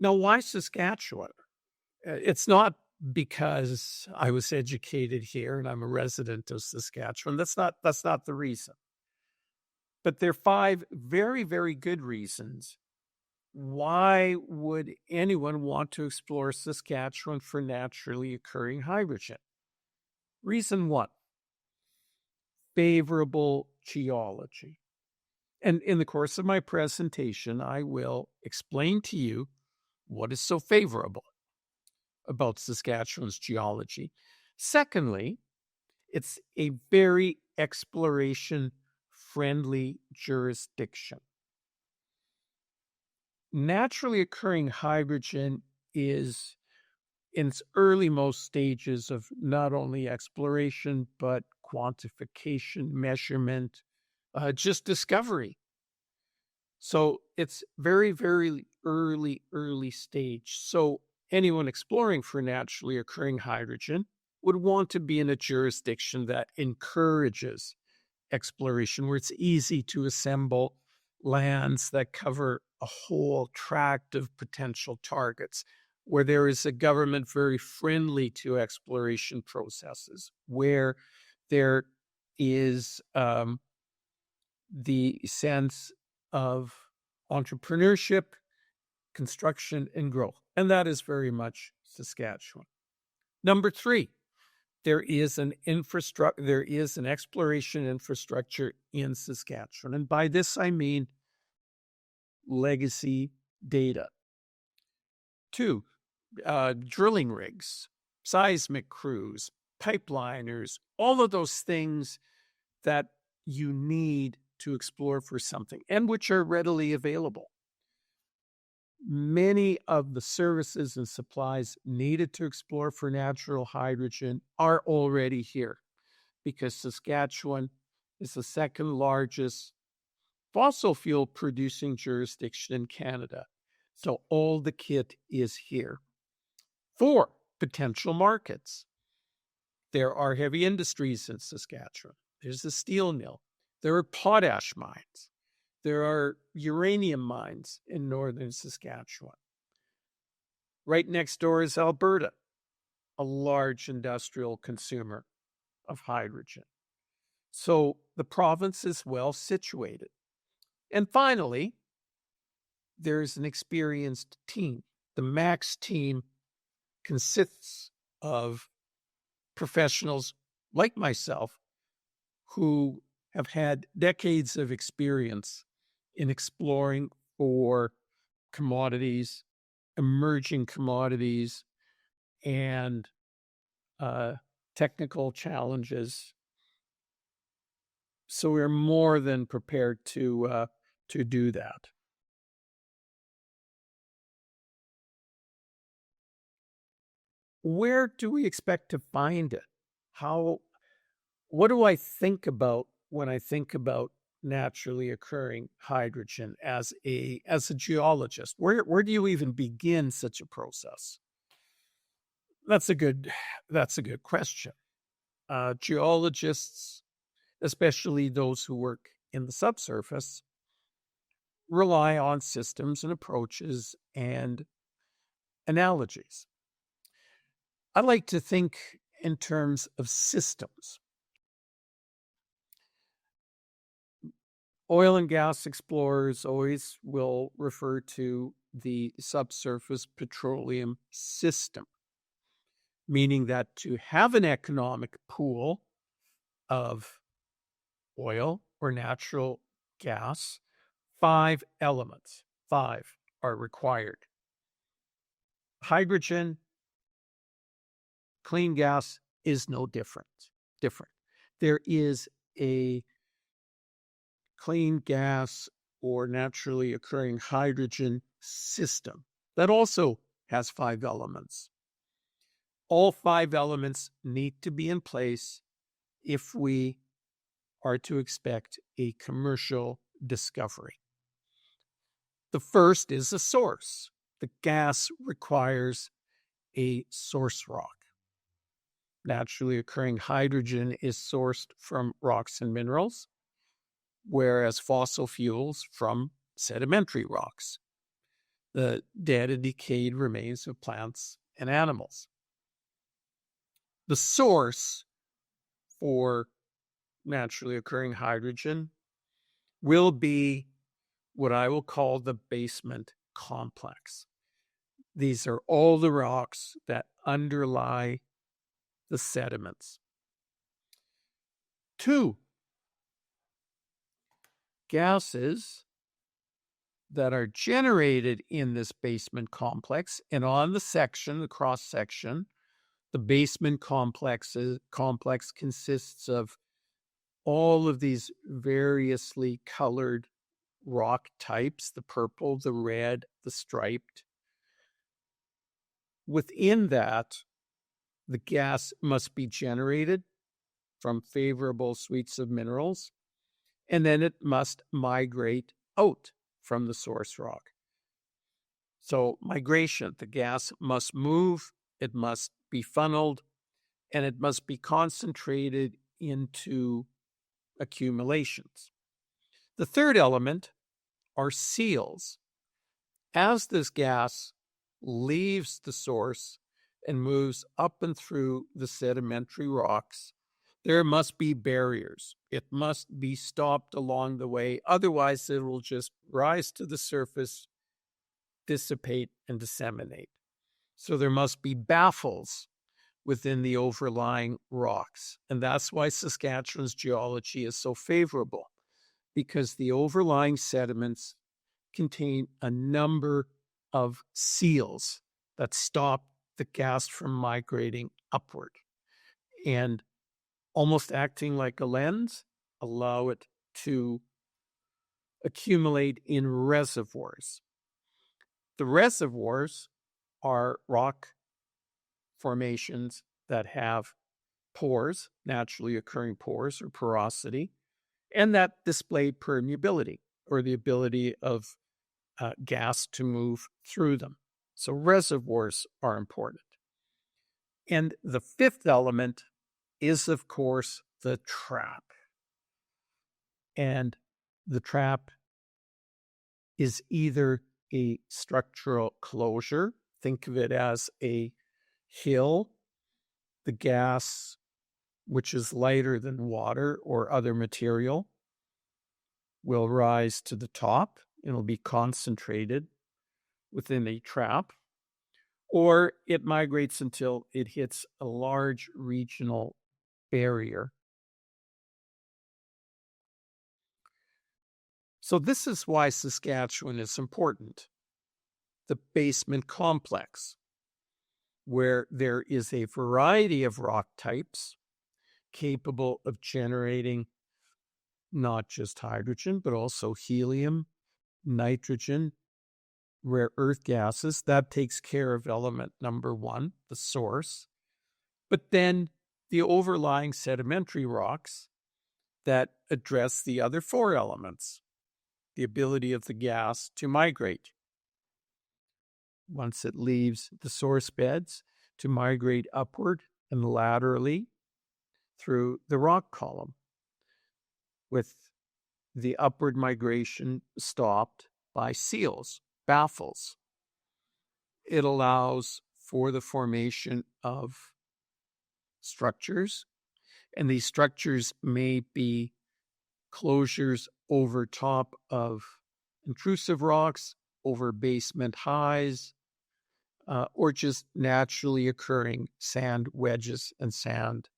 Now, why Saskatchewan? It's not because I was educated here and I'm a resident of Saskatchewan. That's not the reason. But there are five very, very good reasons. Why would anyone want to explore Saskatchewan for naturally occurring hydrogen? Reason one, favorable geology. And in the course of my presentation, I will explain to you what is so favorable about Saskatchewan's geology. Secondly, it's a very exploration-friendly jurisdiction. Naturally occurring hydrogen is in its early-most stages of not only exploration, but quantification, measurement, just discovery. So it's very, very early stage. So anyone exploring for naturally occurring hydrogen would want to be in a jurisdiction that encourages exploration, where it's easy to assemble lands that cover a whole tract of potential targets, where there is a government very friendly to exploration processes, where there is the sense of entrepreneurship, construction, and growth. And that is very much Saskatchewan. Number three, there is an exploration infrastructure in Saskatchewan. And by this, I mean legacy data. Two, drilling rigs, seismic crews, pipeliners, all of those things that you need to explore for something and which are readily available. Many of the services and supplies needed to explore for natural hydrogen are already here, because Saskatchewan is the second largest fossil fuel producing jurisdiction in Canada. So all the kit is here. 4, potential markets. There are heavy industries in Saskatchewan. There's a steel mill. There are potash mines. There are uranium mines in northern Saskatchewan. Right next door is Alberta, a large industrial consumer of hydrogen. So the province is well situated. And finally, there's an experienced team. The MAX team consists of professionals like myself who have had decades of experience in exploring for commodities, emerging commodities, and technical challenges. So we're more than prepared to do that. Where do we expect to find it? What do I think about when I think about naturally occurring hydrogen as a geologist? Where do you even begin such a process? That's a good question. Geologists, especially those who work in the subsurface, rely on systems and approaches and analogies. I like to think in terms of systems. Oil and gas explorers always will refer to the subsurface petroleum system, meaning that to have an economic pool of oil or natural gas, 5 elements, 5 are required. Hydrogen, clean gas is no different. There is a clean gas or naturally occurring hydrogen system that also has 5 elements. All 5 elements need to be in place if we are to expect a commercial discovery. The first is a source. The gas requires a source rock. Naturally occurring hydrogen is sourced from rocks and minerals, whereas fossil fuels from sedimentary rocks. the dead and decayed remains of plants and animals. The source for naturally occurring hydrogen will be what I will call the basement complex. These are all the rocks that underlie the sediments. 2, gases that are generated in this basement complex, and on the section, the cross section, the basement complex consists of all of these variously colored rock types, the purple, the red, the striped. Within that, the gas must be generated from favorable suites of minerals, and then it must migrate out from the source rock. So migration, the gas must move, it must be funneled, and it must be concentrated into accumulations. The third element are seals. As this gas leaves the source and moves up and through the sedimentary rocks, there must be barriers. It must be stopped along the way. Otherwise, it will just rise to the surface, dissipate, and disseminate. So there must be baffles within the overlying rocks. And that's why Saskatchewan's geology is so favorable, because the overlying sediments contain a number of seals that stop the gas from migrating upward and, almost acting like a lens, allow it to accumulate in reservoirs. The reservoirs are rock formations that have pores, naturally occurring pores or porosity, and that display permeability, or the ability of gas to move through them. So reservoirs are important. And the fifth element is, of course, the trap. And the trap is either a structural closure, think of it as a hill, the gas, which is lighter than water or other material, will rise to the top and will be concentrated within a trap, or it migrates until it hits a large regional barrier. So this is why Saskatchewan is important. The basement complex, where there is a variety of rock types capable of generating not just hydrogen, but also helium, nitrogen, rare earth gases. That takes care of element number 1, the source. But then the overlying sedimentary rocks that address the other 4 elements, the ability of the gas to migrate once it leaves the source beds, to migrate upward and laterally through the rock column, with the upward migration stopped by seals, baffles. It allows for the formation of structures, and these structures may be closures over top of intrusive rocks, over basement highs, or just naturally occurring sand wedges and sand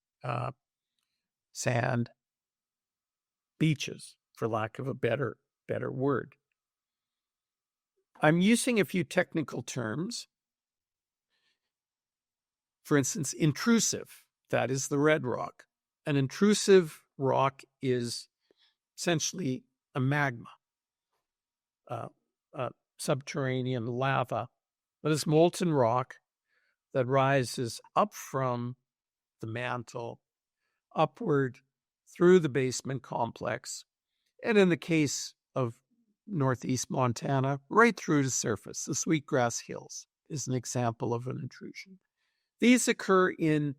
beaches, for lack of a better word. I'm using a few technical terms. For instance, intrusive, that is the red rock. An intrusive rock is essentially a magma, subterranean lava, that is molten rock that rises up from the mantle, upward through the basement complex, and in the case of northeast Montana, right through the surface. The Sweetgrass Hills is an example of an intrusion. These occur in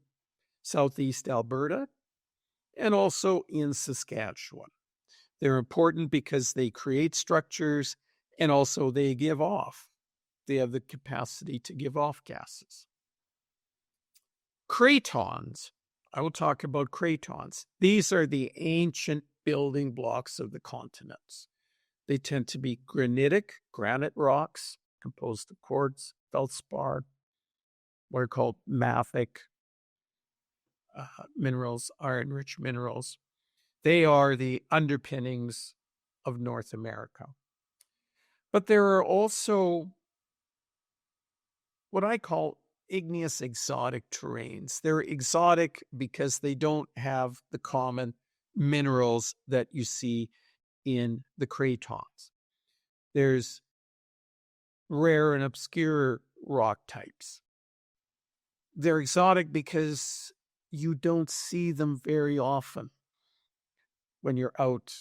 southeast Alberta and also in Saskatchewan. They're important because they create structures and also they give off They have the capacity to give off gases. Cratons. I will talk about cratons. These are the ancient building blocks of the continents. They tend to be granitic, granite rocks composed of quartz, feldspar, what are called mafic minerals, iron-rich minerals. They are the underpinnings of North America. But there are also what I call igneous exotic terrains. They're exotic because they don't have the common minerals that you see in the cratons. There's rare and obscure rock types. They're exotic because you don't see them very often when you're out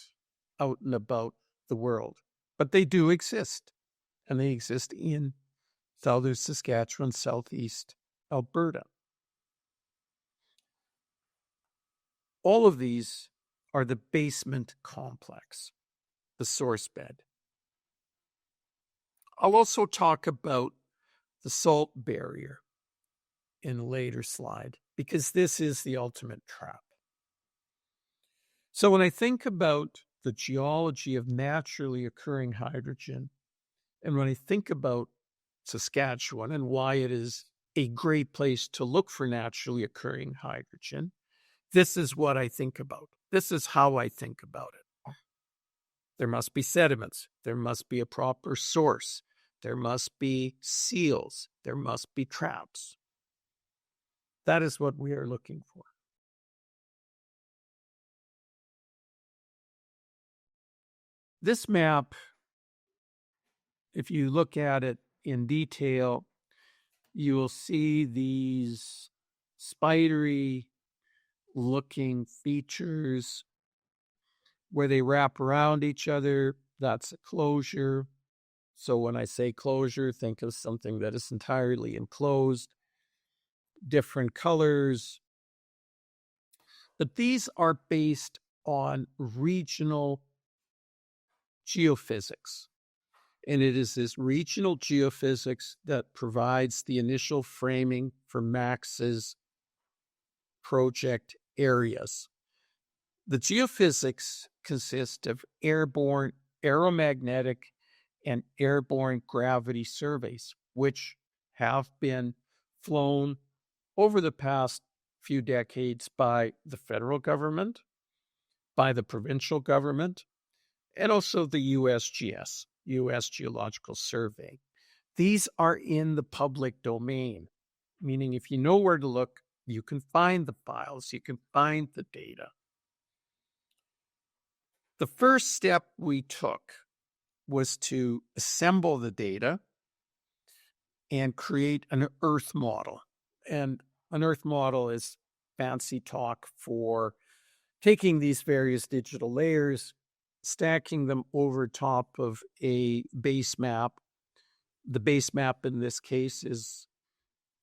and about the world. But they do exist, and they exist in southern Saskatchewan, southeast Alberta. All of these are the basement complex, the source bed. I'll also talk about the salt barrier in a later slide, because this is the ultimate trap. So when I think about the geology of naturally occurring hydrogen, and when I think about Saskatchewan and why it is a great place to look for naturally occurring hydrogen, this is what I think about. This is how I think about it. There must be sediments. There must be a proper source. There must be seals. There must be traps. That is what we are looking for. This map, if you look at it in detail, you will see these spidery looking features where they wrap around each other. That's a closure. So when I say closure, think of something that is entirely enclosed, different colors. But these are based on regional geophysics. And it is this regional geophysics that provides the initial framing for Max's project areas. The geophysics consist of airborne aeromagnetic and airborne gravity surveys, which have been flown over the past few decades by the federal government, by the provincial government, and also the USGS, U.S. Geological Survey. These are in the public domain, meaning if you know where to look, you can find the files, you can find the data. The first step we took was to assemble the data and create an Earth model. And an Earth model is fancy talk for taking these various digital layers, stacking them over top of a base map. The base map in this case is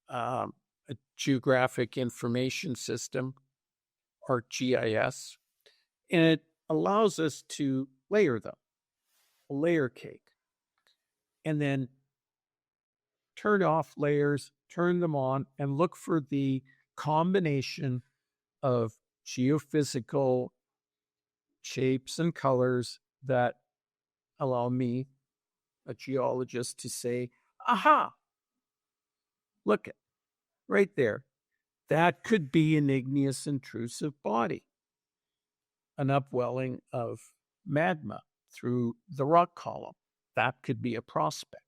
a geographic information system, or GIS, and it allows us to layer them, a layer cake, and then turn off layers, turn them on, and look for the combination of geophysical shapes and colors that allow me, a geologist, to say, aha, look it, right there. That could be an igneous intrusive body, an upwelling of magma through the rock column. That could be a prospect.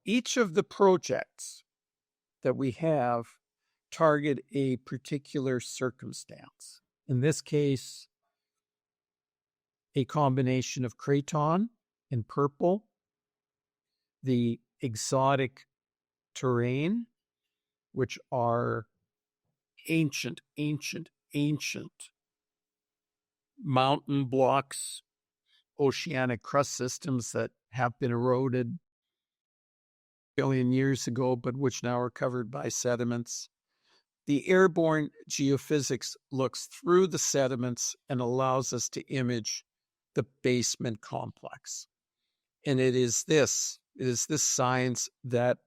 Each of the projects that we have target a particular circumstance. In this case, a combination of craton in purple, the exotic terrain, which are ancient mountain blocks, oceanic crust systems that have been eroded a billion years ago, but which now are covered by sediments. The airborne geophysics looks through the sediments and allows us to image the basement complex. And it is this science that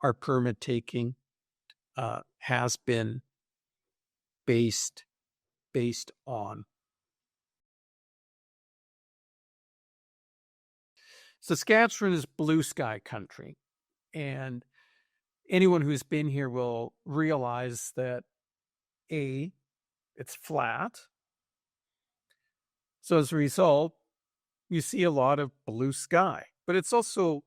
our permit taking has been based on. Saskatchewan is blue sky country, and anyone who's been here will realize that it's flat. So as a result, you see a lot of blue sky, but it's also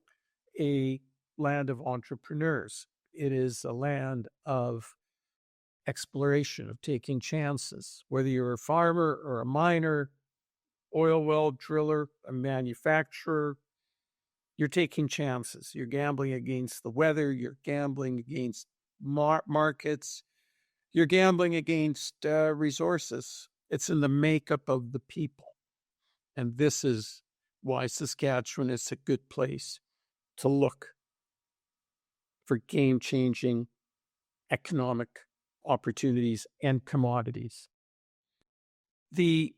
a land of entrepreneurs. It is a land of exploration, of taking chances, whether you're a farmer or a miner, oil well driller, a manufacturer, you're taking chances. You're gambling against the weather. You're gambling against markets. You're gambling against resources. It's in the makeup of the people. And this is why Saskatchewan is a good place to look for game-changing economic opportunities and commodities. The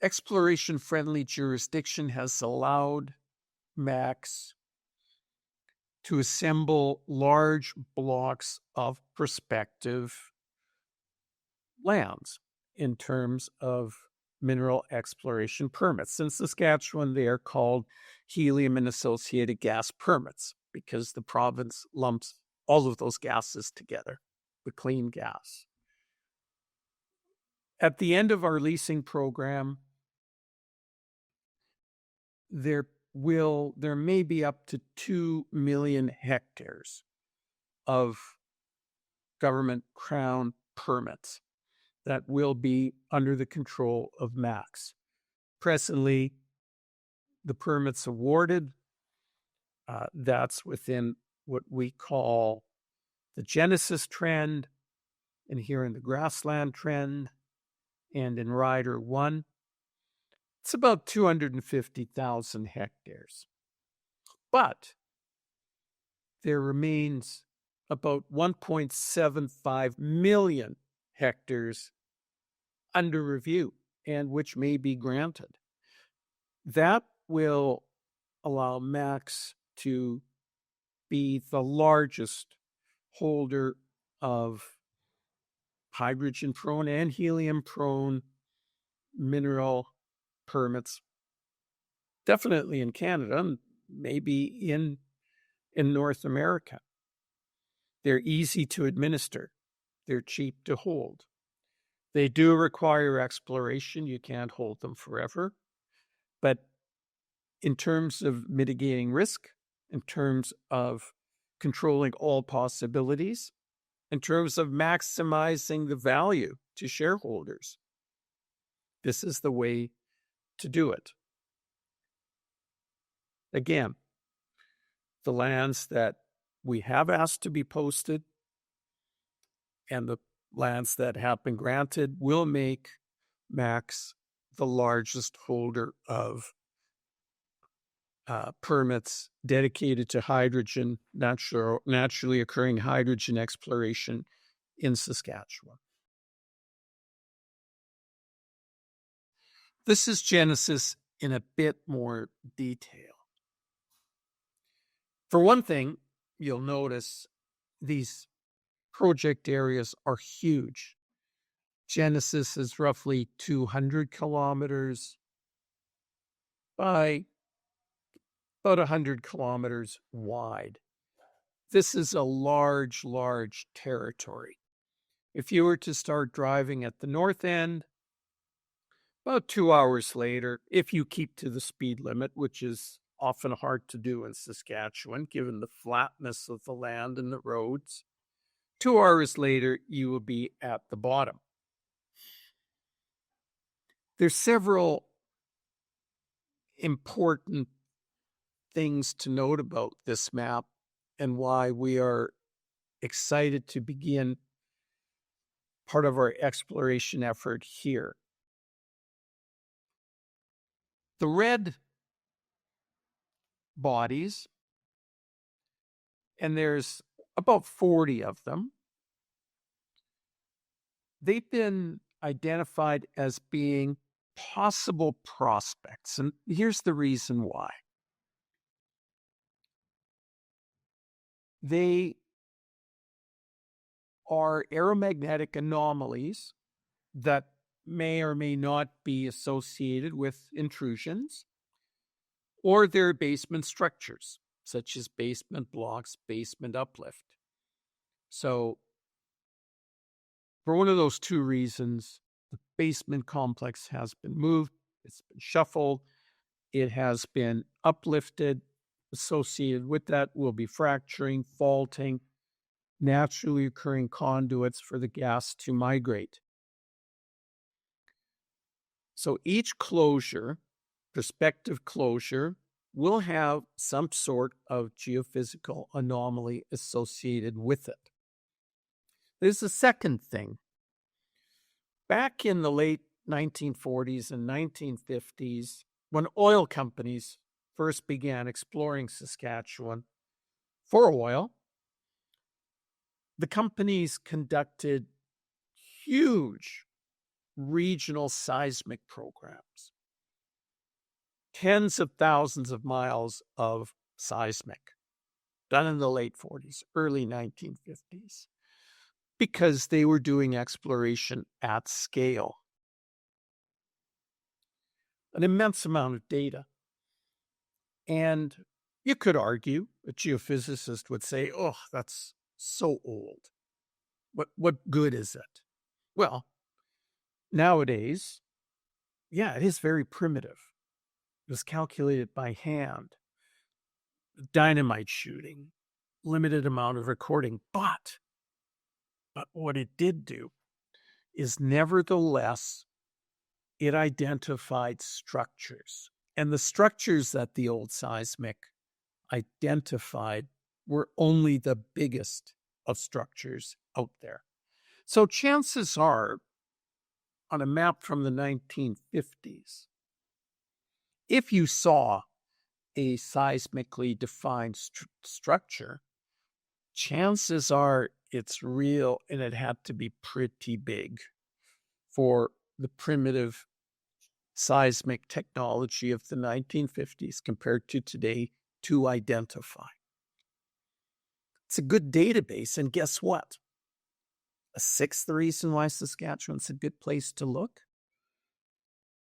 exploration-friendly jurisdiction has allowed Max to assemble large blocks of prospective lands in terms of mineral exploration permits. In Saskatchewan, they are called helium and associated gas permits because the province lumps all of those gases together, the clean gas. At the end of our leasing program, there may be up to 2 million hectares of government crown permits that will be under the control of Max. Presently, the permits awarded, that's within what we call the Genesis trend, and here in the Grassland trend, and in Rider 1, it's about 250,000 hectares. But there remains about 1.75 million hectares under review and which may be granted. That will allow Max to be the largest holder of hydrogen-prone and helium-prone mineral permits, definitely in Canada, and maybe in North America. They're easy to administer. They're cheap to hold. They do require exploration. You can't hold them forever. But in terms of mitigating risk, in terms of controlling all possibilities, in terms of maximizing the value to shareholders, this is the way to do it. Again, the lands that we have asked to be posted and the lands that have been granted will make Max the largest holder of permits dedicated to hydrogen, naturally occurring hydrogen exploration in Saskatchewan. This is Genesis in a bit more detail. For one thing, you'll notice these project areas are huge. Genesis is roughly 200 kilometers by about 100 kilometers wide. This is a large, large territory. If you were to start driving at the north end, about 2 hours later, if you keep to the speed limit, which is often hard to do in Saskatchewan, given the flatness of the land and the roads, 2 hours later, you will be at the bottom. There's several important things to note about this map and why we are excited to begin part of our exploration effort here. The red bodies, and there's about 40 of them, they've been identified as being possible prospects. And here's the reason why. They are aeromagnetic anomalies that may or may not be associated with intrusions, or they're basement structures, such as basement blocks, basement uplift. So, for one of those two reasons, the basement complex has been moved, it's been shuffled, it has been uplifted. Associated with that will be fracturing, faulting, naturally occurring conduits for the gas to migrate. So each closure, prospective closure, will have some sort of geophysical anomaly associated with it. There's a second thing. Back in the late 1940s and 1950s, when oil companies first began exploring Saskatchewan for oil, the companies conducted huge regional seismic programs. Tens of thousands of miles of seismic done in the late 40s, early 1950s, because they were doing exploration at scale. An immense amount of data. And you could argue, a geophysicist would say, oh, that's so old. What good is it? Well, nowadays, yeah, it is very primitive. It was calculated by hand, dynamite shooting, limited amount of recording. But what it did do is nevertheless, it identified structures. And the structures that the old seismic identified were only the biggest of structures out there. So chances are, on a map from the 1950s, if you saw a seismically defined structure, chances are it's real and it had to be pretty big for the primitive seismic technology of the 1950s compared to today to identify. It's a good database, and guess what? A sixth reason why Saskatchewan's a good place to look?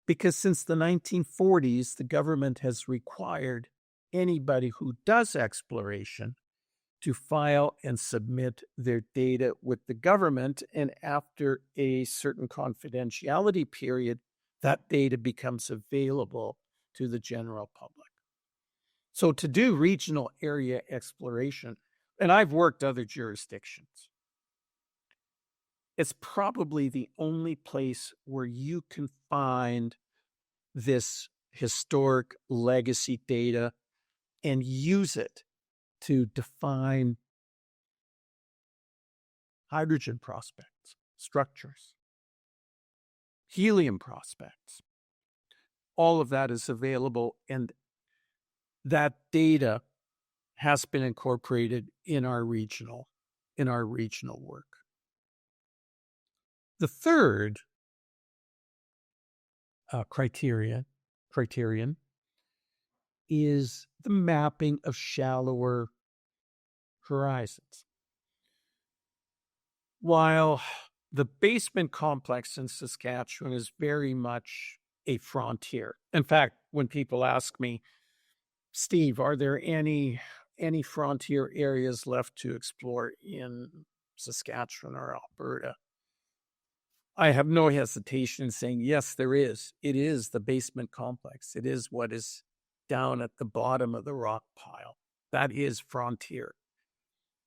Because since the 1940s, the government has required anybody who does exploration to file and submit their data with the government, and after a certain confidentiality period, that data becomes available to the general public. So to do regional area exploration, and I've worked other jurisdictions, it's probably the only place where you can find this historic legacy data and use it to define hydrogen prospects, structures, helium prospects. All of that is available, and that data has been incorporated in our regional work. The third criterion is the mapping of shallower horizons. While the basement complex in Saskatchewan is very much a frontier. In fact, when people ask me, Steve, are there any frontier areas left to explore in Saskatchewan or Alberta? I have no hesitation in saying, yes, there is. It is the basement complex. It is what is down at the bottom of the rock pile. That is frontier.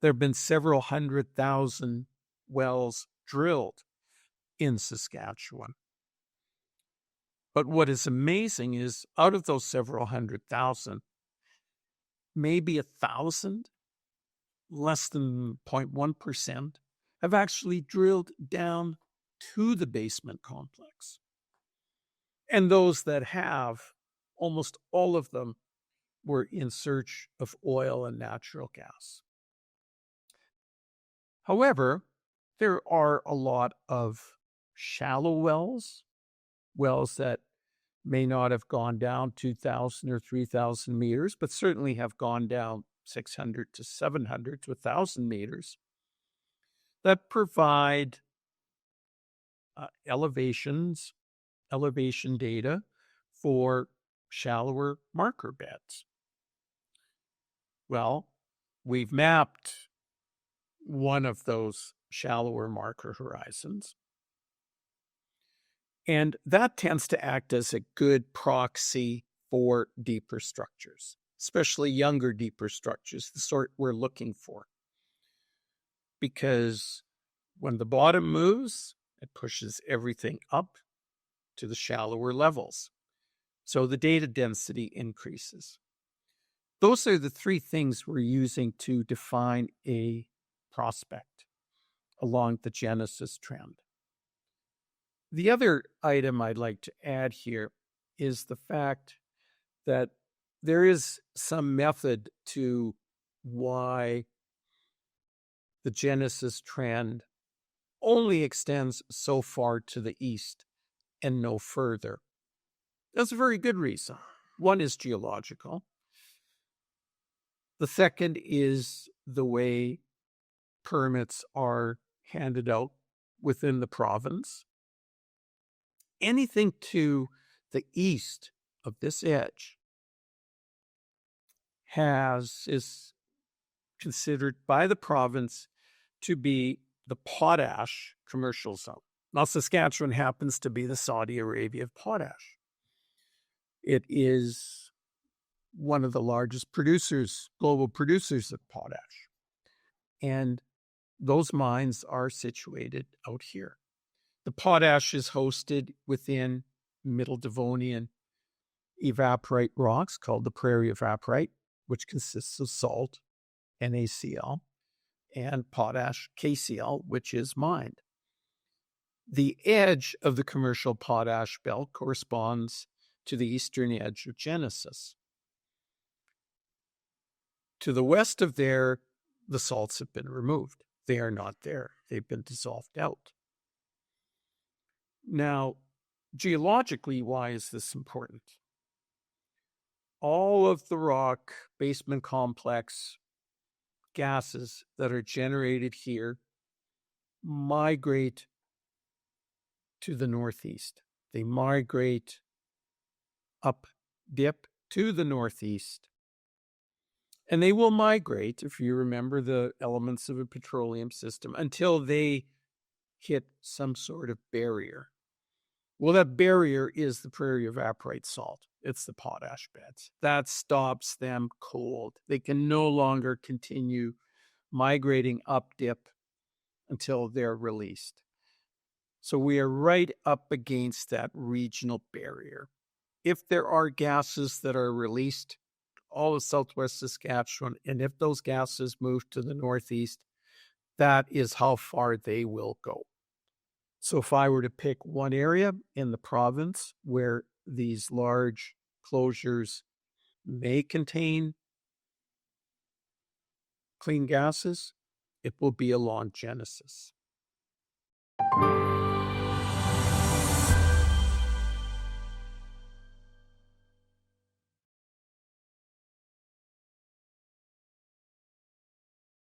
There have been several 100,000 wells drilled in Saskatchewan. But what is amazing is out of those several 100,000, maybe 1,000, less than 0.1%, have actually drilled down to the basement complex. And those that have, almost all of them were in search of oil and natural gas. However, there are a lot of shallow wells that may not have gone down 2,000 or 3,000 meters, but certainly have gone down 600 to 700 to 1,000 meters, that provide elevation data for shallower marker beds. Well, we've mapped one of those shallower marker horizons, and that tends to act as a good proxy for deeper structures, especially younger, deeper structures, the sort we're looking for. Because when the bottom moves, it pushes everything up to the shallower levels. So the data density increases. Those are the three things we're using to define a prospect along the genesis trend. The other item I'd like to add here is the fact that there is some method to why the genesis trend only extends so far to the east and no further. That's a very good reason. One is geological. The second is the way permits are handed out within the province. Anything to the east of this edge is considered by the province to be the potash commercial zone. Now, Saskatchewan happens to be the Saudi Arabia of potash. It is one of the largest global producers of potash. And those mines are situated out here. The potash is hosted within Middle Devonian evaporite rocks called the prairie evaporite, which consists of salt, NaCl, and potash, KCl, which is mined. The edge of the commercial potash belt corresponds to the eastern edge of Genesis. To the west of there, the salts have been removed. They are not there. They've been dissolved out. Now, geologically, why is this important? All of the rock basement complex gases that are generated here migrate to the northeast. They migrate up dip to the northeast. And they will migrate, if you remember the elements of a petroleum system, until they hit some sort of barrier. Well, that barrier is the prairie evaporite salt. It's the potash beds. That stops them cold. They can no longer continue migrating up dip until they're released. So we are right up against that regional barrier. If there are gases that are released all of southwest Saskatchewan, and if those gases move to the northeast, that is how far they will go. So if I were to pick one area in the province where these large closures may contain clean gases, it will be along Genesis.